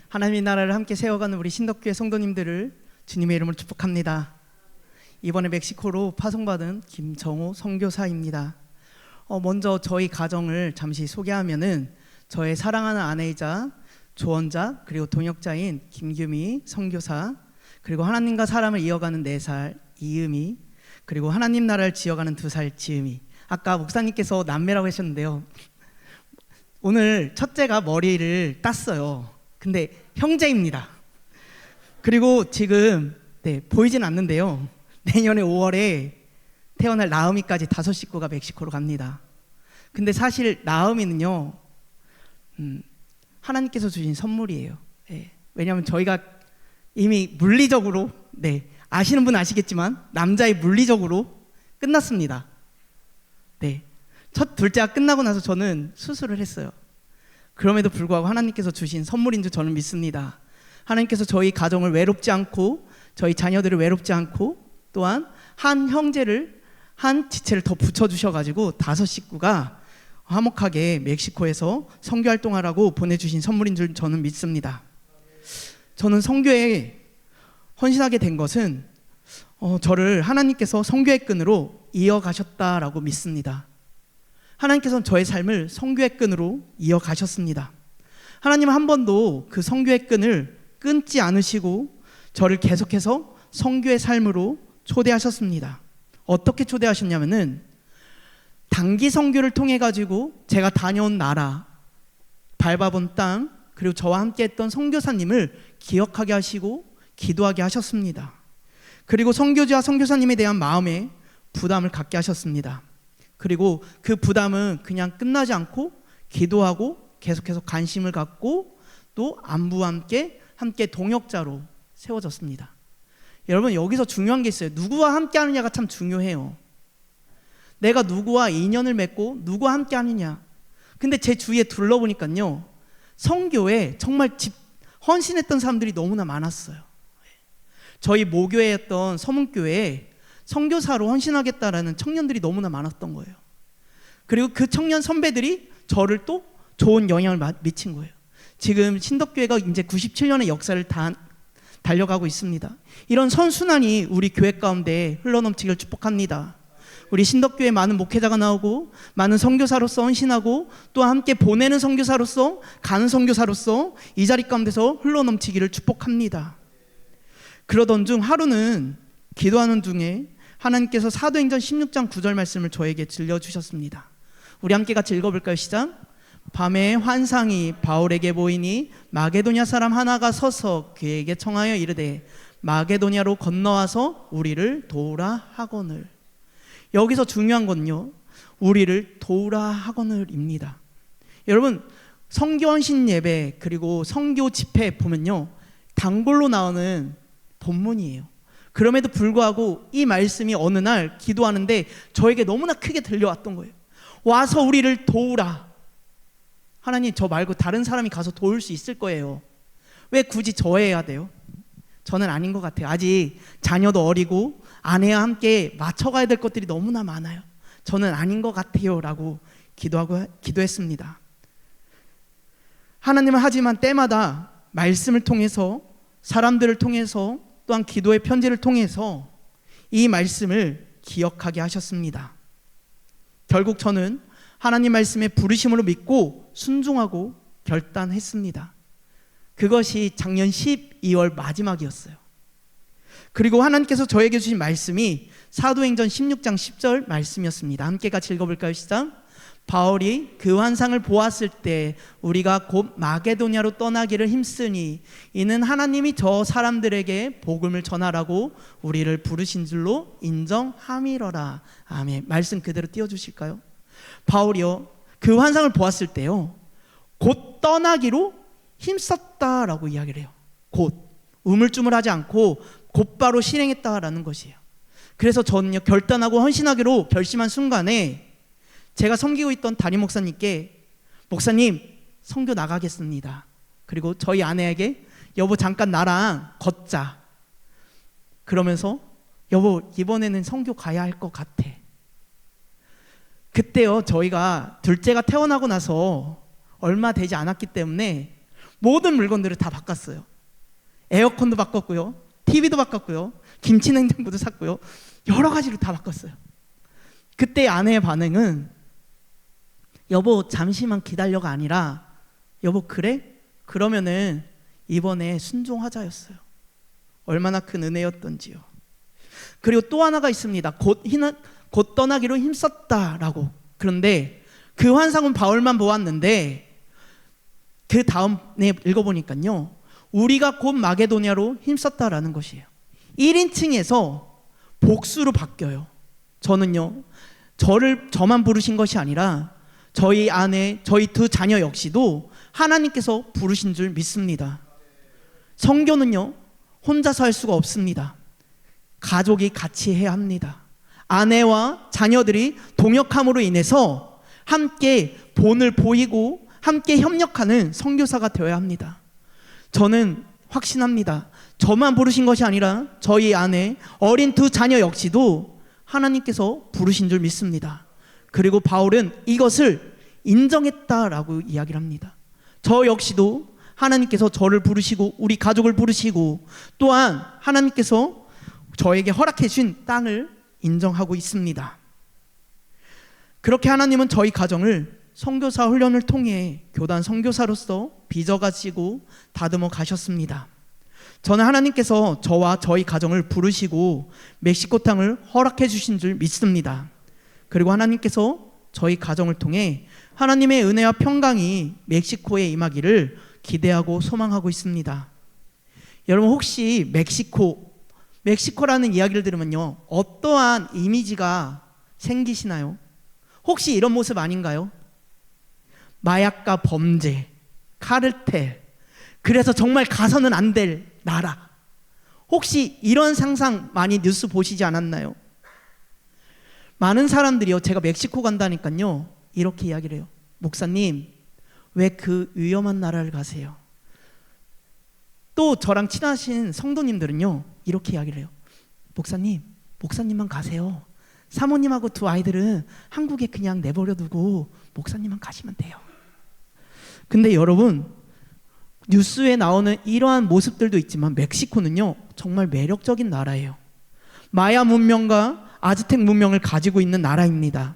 하나님의 나라를 함께 세워가는 우리 신덕교회 성도님들을 주님의 이름으로 축복합니다. 이번에 멕시코로 파송받은 김정호 선교사입니다. 먼저 저희 가정을 잠시 소개하면은 저의 사랑하는 아내이자 조언자 그리고 동역자인 김규미 선교사, 그리고 하나님과 사람을 이어가는 4살 이음이, 그리고 하나님 나라를 지어가는 2살 지음이. 아까 목사님께서 남매라고 하셨는데요, 오늘 첫째가 머리를 땄어요. 근데 형제입니다. 그리고 지금 보이진 않는데요, 내년에 5월에 태어날 나음이까지 5 식구가 멕시코로 갑니다. 근데 사실 나음이는요, 하나님께서 주신 선물이에요. 왜냐하면 저희가 이미 물리적으로, 아시는 분은 아시겠지만 남자의 물리적으로 끝났습니다. 첫 둘째가 끝나고 나서 저는 수술을 했어요. 그럼에도 불구하고 하나님께서 주신 선물인 줄 저는 믿습니다. 하나님께서 저희 가정을 외롭지 않고, 저희 자녀들을 외롭지 않고, 또한 한 형제를, 한 지체를 더 붙여주셔가지고 5 식구가 화목하게 멕시코에서 선교활동하라고 보내주신 선물인 줄 저는 믿습니다. 저는 선교에 헌신하게 된 것은 저를 하나님께서 선교의 끈으로 이어가셨다라고 믿습니다. 하나님께서는 저의 삶을 선교의 끈으로 이어가셨습니다. 하나님은 한 번도 그 선교의 끈을 끊지 않으시고 저를 계속해서 선교의 삶으로 초대하셨습니다. 어떻게 초대하셨냐면은 단기 선교를 통해 가지고 제가 다녀온 나라, 밟아본 땅, 그리고 저와 함께 했던 선교사님을 기억하게 하시고 기도하게 하셨습니다. 그리고 선교주와 선교사님에 대한 마음에 부담을 갖게 하셨습니다. 그리고 그 부담은 그냥 끝나지 않고 기도하고 계속해서 관심을 갖고 또 안부와 함께 동역자로 세워졌습니다. 여러분, 여기서 중요한 게 있어요. 누구와 함께 하느냐가 참 중요해요. 내가 누구와 인연을 맺고 누구와 함께 하느냐. 근데 제 주위에 둘러보니까요, 선교에 정말 헌신했던 사람들이 너무나 많았어요. 저희 모교회였던 서문교회에 선교사로 헌신하겠다라는 청년들이 너무나 많았던 거예요. 그리고 그 청년 선배들이 저를 또 좋은 영향을 미친 거예요. 지금 신덕교회가 이제 97년의 역사를 달려가고 있습니다. 이런 선순환이 우리 교회 가운데 흘러넘치기를 축복합니다. 우리 신덕교회 많은 목회자가 나오고 많은 선교사로서 헌신하고 또 함께 보내는 선교사로서 가는 선교사로서 이 자리 가운데서 흘러넘치기를 축복합니다. 그러던 중 하루는 기도하는 중에 하나님께서 사도행전 16장 9절 말씀을 저에게 들려주셨습니다. 우리 함께 같이 읽어볼까요? 시작. 밤에 환상이 바울에게 보이니 마게도냐 사람 하나가 서서 그에게 청하여 이르되 마게도냐로 건너와서 우리를 도우라 하거늘. 여기서 중요한 건요, 우리를 도우라 하거늘입니다. 여러분, 선교헌신 예배 그리고 선교 집회 보면요, 단골로 나오는 본문이에요. 그럼에도 불구하고 이 말씀이 어느 날 기도하는데 저에게 너무나 크게 들려왔던 거예요. 와서 우리를 도우라. 하나님, 저 말고 다른 사람이 가서 도울 수 있을 거예요. 왜 굳이 저 해야 돼요? 저는 아닌 것 같아요. 아직 자녀도 어리고 아내와 함께 맞춰가야 될 것들이 너무나 많아요. 저는 아닌 것 같아요 라고 기도했습니다. 하나님은 하지만 때마다 말씀을 통해서, 사람들을 통해서, 또한 기도의 편지를 통해서 이 말씀을 기억하게 하셨습니다. 결국 저는 하나님 말씀의 부르심으로 믿고 순종하고 결단했습니다. 그것이 작년 12월 마지막이었어요. 그리고 하나님께서 저에게 주신 말씀이 사도행전 16장 10절 말씀이었습니다. 함께 같이 읽어볼까요? 시작. 바울이 그 환상을 보았을 때 우리가 곧 마게도냐로 떠나기를 힘쓰니 이는 하나님이 저 사람들에게 복음을 전하라고 우리를 부르신 줄로 인정함이러라. 아멘. 말씀 그대로 띄워주실까요? 바울이요, 그 환상을 보았을 때요, 곧 떠나기로 힘썼다라고 이야기를 해요. 곧, 우물쭈물하지 않고 곧바로 실행했다라는 것이에요. 그래서 저는요, 결단하고 헌신하기로 결심한 순간에 제가 섬기고 있던 담임 목사님께, 목사님 선교 나가겠습니다. 그리고 저희 아내에게 여보 잠깐 나랑 걷자. 그러면서 여보 이번에는 선교 가야 할 것 같아. 그때요, 저희가 둘째가 태어나고 나서 얼마 되지 않았기 때문에 모든 물건들을 다 바꿨어요. 에어컨도 바꿨고요, TV도 바꿨고요, 김치 냉장고도 샀고요, 여러 가지로 다 바꿨어요. 그때 아내의 반응은 여보 잠시만 기다려가 아니라 여보 그래? 그러면은 이번에 순종하자였어요. 얼마나 큰 은혜였던지요. 그리고 또 하나가 있습니다. 곧 떠나기로 힘썼다라고. 그런데 그 환상은 바울만 보았는데 그 다음에 읽어보니까요, 우리가 곧 마게도냐로 힘썼다라는 것이에요. 1인칭에서 복수로 바뀌어요. 저는요, 저만 부르신 것이 아니라 저희 아내, 저희 두 자녀 역시도 하나님께서 부르신 줄 믿습니다. 선교는요, 혼자서 할 수가 없습니다. 가족이 같이 해야 합니다. 아내와 자녀들이 동역함으로 인해서 함께 본을 보이고 함께 협력하는 선교사가 되어야 합니다. 저는 확신합니다. 저만 부르신 것이 아니라 저희 아내, 어린 두 자녀 역시도 하나님께서 부르신 줄 믿습니다. 그리고 바울은 이것을 인정했다라고 이야기를 합니다. 저 역시도 하나님께서 저를 부르시고 우리 가족을 부르시고 또한 하나님께서 저에게 허락해 주신 땅을 인정하고 있습니다. 그렇게 하나님은 저희 가정을 선교사 훈련을 통해 교단 선교사로서 빚어가시고 다듬어 가셨습니다. 저는 하나님께서 저와 저희 가정을 부르시고 멕시코 땅을 허락해 주신 줄 믿습니다. 그리고 하나님께서 저희 가정을 통해 하나님의 은혜와 평강이 멕시코에 임하기를 기대하고 소망하고 있습니다. 여러분 혹시 멕시코라는 이야기를 들으면요, 어떠한 이미지가 생기시나요? 혹시 이런 모습 아닌가요? 마약과 범죄, 카르텔, 그래서 정말 가서는 안 될 나라. 혹시 이런 상상 많이 뉴스 보시지 않았나요? 많은 사람들이요, 제가 멕시코 간다니까요, 이렇게 이야기를 해요. 목사님, 왜 그 위험한 나라를 가세요? 또 저랑 친하신 성도님들은요, 이렇게 이야기를 해요. 목사님만 가세요. 사모님하고 두 아이들은 한국에 그냥 내버려 두고 목사님만 가시면 돼요. 근데 여러분, 뉴스에 나오는 이러한 모습들도 있지만 멕시코는요, 정말 매력적인 나라예요. 마야 문명과 아즈텍 문명을 가지고 있는 나라입니다.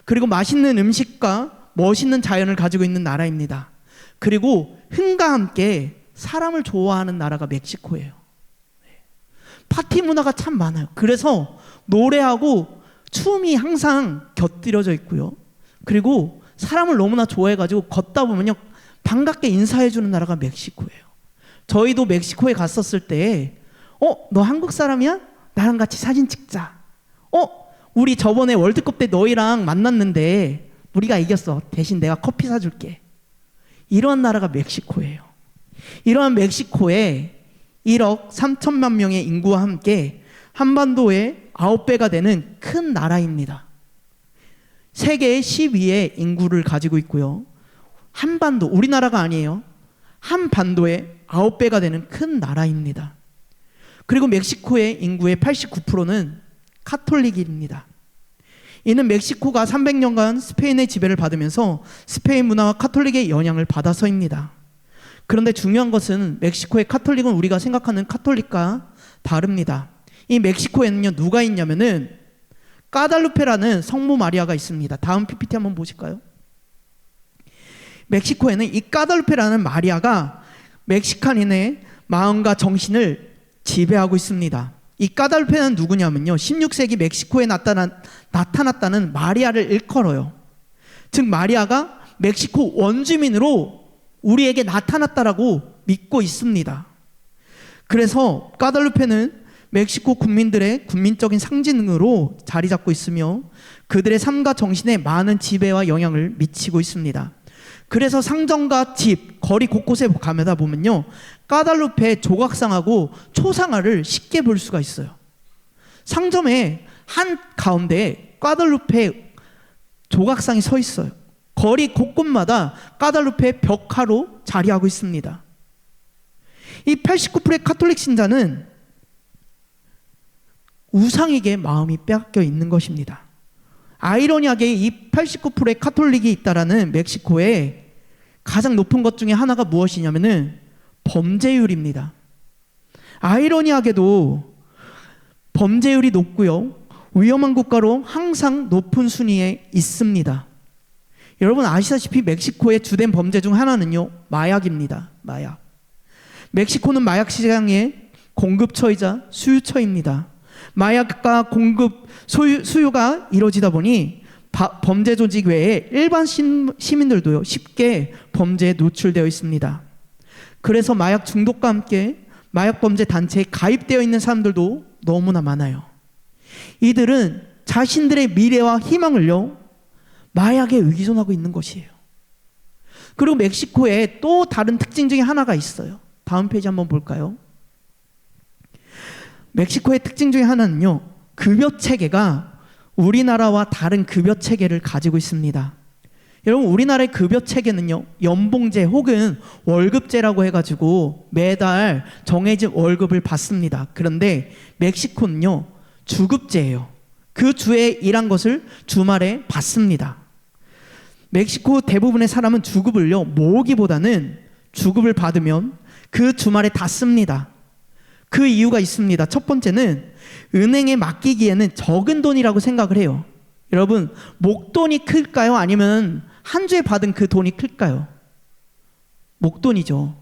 그리고 맛있는 음식과 멋있는 자연을 가지고 있는 나라입니다. 그리고 흥과 함께 사람을 좋아하는 나라가 멕시코예요. 파티 문화가 참 많아요. 그래서 노래하고 춤이 항상 곁들여져 있고요. 그리고 사람을 너무나 좋아해가지고 걷다 보면요, 반갑게 인사해주는 나라가 멕시코예요. 저희도 멕시코에 갔었을 때 너 한국 사람이야? 나랑 같이 사진 찍자. 우리 저번에 월드컵 때 너희랑 만났는데 우리가 이겼어. 대신 내가 커피 사줄게. 이러한 나라가 멕시코예요. 이러한 멕시코에 1억 3천만 명의 인구와 함께 한반도의 9배가 되는 큰 나라입니다. 세계 10위의 인구를 가지고 있고요. 한반도, 우리나라가 아니에요. 한반도의 9배가 되는 큰 나라입니다. 그리고 멕시코의 인구의 89%는 카톨릭입니다. 이는 멕시코가 300년간 스페인의 지배를 받으면서 스페인 문화와 카톨릭의 영향을 받아서입니다. 그런데 중요한 것은 멕시코의 카톨릭은 우리가 생각하는 카톨릭과 다릅니다. 이 멕시코에는요, 누가 있냐면은 까달루페라는 성모 마리아가 있습니다. 다음 PPT 한번 보실까요? 멕시코에는 이 까달루페라는 마리아가 멕시칸인의 마음과 정신을 지배하고 있습니다. 이 까달루페는 누구냐면요, 16세기 멕시코에 나타났다는 마리아를 일컬어요. 즉 마리아가 멕시코 원주민으로 우리에게 나타났다라고 믿고 있습니다. 그래서 까달루페는 멕시코 국민들의 국민적인 상징으로 자리 잡고 있으며 그들의 삶과 정신에 많은 지배와 영향을 미치고 있습니다. 그래서 상점과 집, 거리 곳곳에 가다 보면요, 까달루페 조각상하고 초상화를 쉽게 볼 수가 있어요. 상점에 한 가운데에 까달루페 조각상이 서 있어요. 거리 곳곳마다 까달루페 벽화로 자리하고 있습니다. 이 89%의 카톨릭 신자는 우상에게 마음이 빼앗겨 있는 것입니다. 아이러니하게 이 89%의 카톨릭이 있다라는 멕시코에 가장 높은 것 중에 하나가 무엇이냐면은 범죄율입니다. 아이러니하게도 범죄율이 높고요, 위험한 국가로 항상 높은 순위에 있습니다. 여러분 아시다시피 멕시코의 주된 범죄 중 하나는요, 마약입니다. 마약. 멕시코는 마약 시장의 공급처이자 수유처입니다. 마약과 공급, 수유가 이루어지다 보니 범죄 조직 외에 일반 시민들도요, 쉽게 범죄에 노출되어 있습니다. 그래서 마약 중독과 함께 마약 범죄 단체에 가입되어 있는 사람들도 너무나 많아요. 이들은 자신들의 미래와 희망을요, 마약에 의존하고 있는 것이에요. 그리고 멕시코에 또 다른 특징 중에 하나가 있어요. 다음 페이지 한번 볼까요? 멕시코의 특징 중에 하나는요, 급여 체계가 우리나라와 다른 급여 체계를 가지고 있습니다. 여러분 우리나라의 급여 체계는요, 연봉제 혹은 월급제라고 해가지고 매달 정해진 월급을 받습니다. 그런데 멕시코는요, 주급제예요. 그 주에 일한 것을 주말에 받습니다. 멕시코 대부분의 사람은 주급을요, 모으기보다는 주급을 받으면 그 주말에 다 씁니다. 그 이유가 있습니다. 첫 번째는 은행에 맡기기에는 적은 돈이라고 생각을 해요. 여러분 목돈이 클까요? 아니면 한 주에 받은 그 돈이 클까요? 목돈이죠.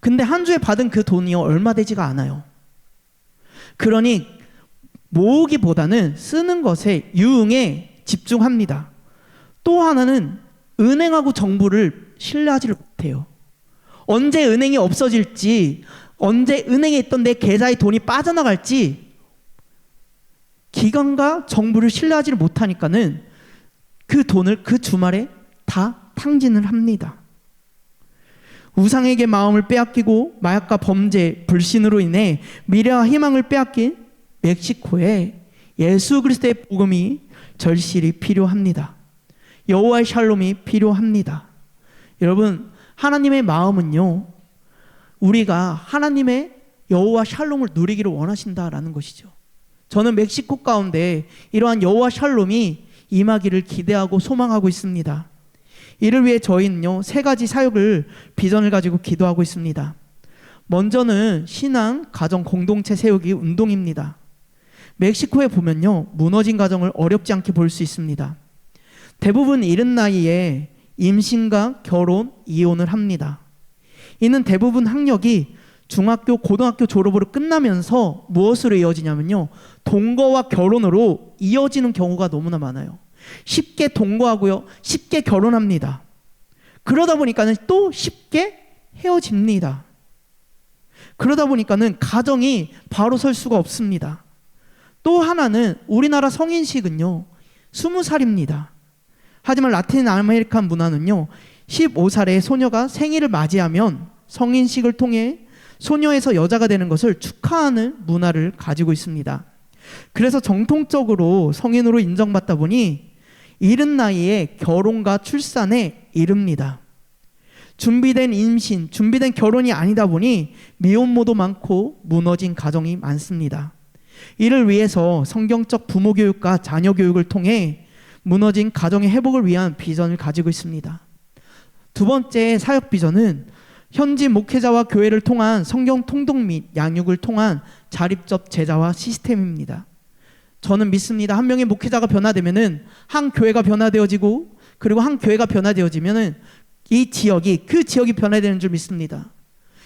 근데 한 주에 받은 그 돈이 얼마 되지가 않아요. 그러니 모으기보다는 쓰는 것에 유흥에 집중합니다. 또 하나는 은행하고 정부를 신뢰하지를 못해요. 언제 은행이 없어질지, 언제 은행에 있던 내 계좌에 돈이 빠져나갈지 기관과 정부를 신뢰하지를 못하니까는 그 돈을 그 주말에 다 탕진을 합니다. 우상에게 마음을 빼앗기고 마약과 범죄, 불신으로 인해 미래와 희망을 빼앗긴 멕시코에 예수 그리스도의 복음이 절실히 필요합니다. 여호와의 샬롬이 필요합니다. 여러분 하나님의 마음은요, 우리가 하나님의 여호와 샬롬을 누리기를 원하신다라는 것이죠. 저는 멕시코 가운데 이러한 여호와 샬롬이 임하기를 기대하고 소망하고 있습니다. 이를 위해 저희는요, 3가지 사역을 비전을 가지고 기도하고 있습니다. 먼저는 신앙, 가정, 공동체 세우기 운동입니다. 멕시코에 보면요, 무너진 가정을 어렵지 않게 볼 수 있습니다. 대부분 이른 나이에 임신과 결혼, 이혼을 합니다. 이는 대부분 학력이 중학교, 고등학교 졸업으로 끝나면서 무엇으로 이어지냐면요, 동거와 결혼으로 이어지는 경우가 너무나 많아요. 쉽게 동거하고요, 쉽게 결혼합니다. 그러다 보니까는 또 쉽게 헤어집니다. 그러다 보니까는 가정이 바로 설 수가 없습니다. 또 하나는 우리나라 성인식은요, 20살입니다. 하지만 라틴 아메리칸 문화는요, 15살의 소녀가 생일을 맞이하면 성인식을 통해 소녀에서 여자가 되는 것을 축하하는 문화를 가지고 있습니다. 그래서 정통적으로 성인으로 인정받다 보니 이른 나이에 결혼과 출산에 이릅니다. 준비된 임신, 준비된 결혼이 아니다 보니 미혼모도 많고 무너진 가정이 많습니다. 이를 위해서 성경적 부모 교육과 자녀 교육을 통해 무너진 가정의 회복을 위한 비전을 가지고 있습니다. 두 번째 사역 비전은 현지 목회자와 교회를 통한 성경 통독 및 양육을 통한 자립적 제자화 시스템입니다. 저는 믿습니다. 한 명의 목회자가 변화되면은 한 교회가 변화되어지고, 그리고 한 교회가 변화되어지면은 이 지역이, 그 지역이 변화되는 줄 믿습니다.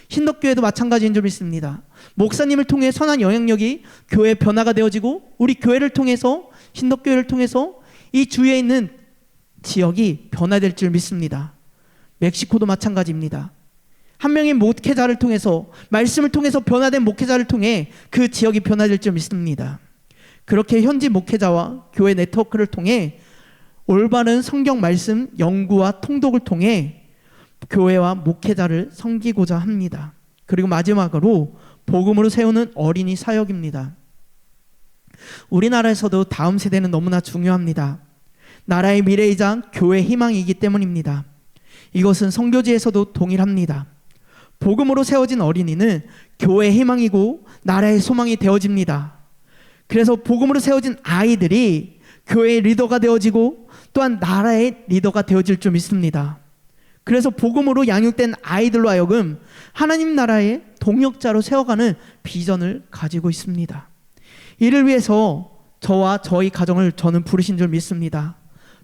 신덕교회도 마찬가지인 줄 믿습니다. 목사님을 통해 선한 영향력이 교회 변화가 되어지고, 우리 교회를 통해서, 신덕교회를 통해서 이 주위에 있는 지역이 변화될 줄 믿습니다. 멕시코도 마찬가지입니다. 한 명의 목회자를 통해서, 말씀을 통해서 변화된 목회자를 통해 그 지역이 변화될 줄 믿습니다. 그렇게 현지 목회자와 교회 네트워크를 통해 올바른 성경 말씀 연구와 통독을 통해 교회와 목회자를 섬기고자 합니다. 그리고 마지막으로 복음으로 세우는 어린이 사역입니다. 우리나라에서도 다음 세대는 너무나 중요합니다. 나라의 미래이자 교회의 희망이기 때문입니다. 이것은 선교지에서도 동일합니다. 복음으로 세워진 어린이는 교회의 희망이고 나라의 소망이 되어집니다. 그래서 복음으로 세워진 아이들이 교회의 리더가 되어지고 또한 나라의 리더가 되어질 줄 믿습니다. 그래서 복음으로 양육된 아이들로 하여금 하나님 나라의 동역자로 세워가는 비전을 가지고 있습니다. 이를 위해서 저와 저희 가정을 저는 부르신 줄 믿습니다.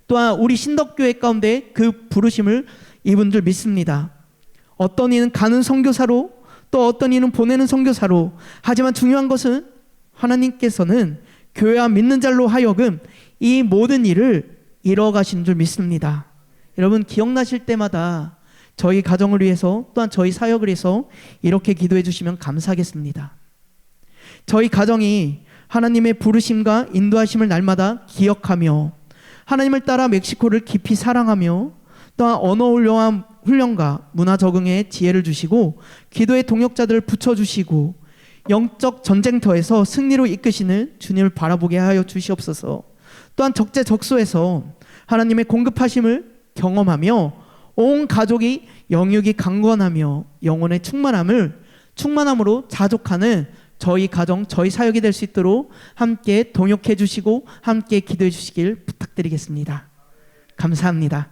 또한 우리 신덕교회 가운데 그 부르심을 입은 줄 믿습니다. 어떤 이는 가는 선교사로, 또 어떤 이는 보내는 선교사로, 하지만 중요한 것은 하나님께서는 교회와 믿는 자로 하여금 이 모든 일을 이뤄가신 줄 믿습니다. 여러분, 기억나실 때마다 저희 가정을 위해서, 또한 저희 사역을 위해서 이렇게 기도해 주시면 감사하겠습니다. 저희 가정이 하나님의 부르심과 인도하심을 날마다 기억하며 하나님을 따라 멕시코를 깊이 사랑하며, 또한 언어 훈련과 문화 적응에 지혜를 주시고 기도의 동역자들을 붙여주시고 영적 전쟁터에서 승리로 이끄시는 주님을 바라보게 하여 주시옵소서. 또한 적재적소에서 하나님의 공급하심을 경험하며 온 가족이 영육이 강건하며 영혼의 충만함으로 자족하는 저희 가정, 저희 사역이 될 수 있도록 함께 동역해 주시고 함께 기도해 주시길 부탁드리겠습니다. 감사합니다.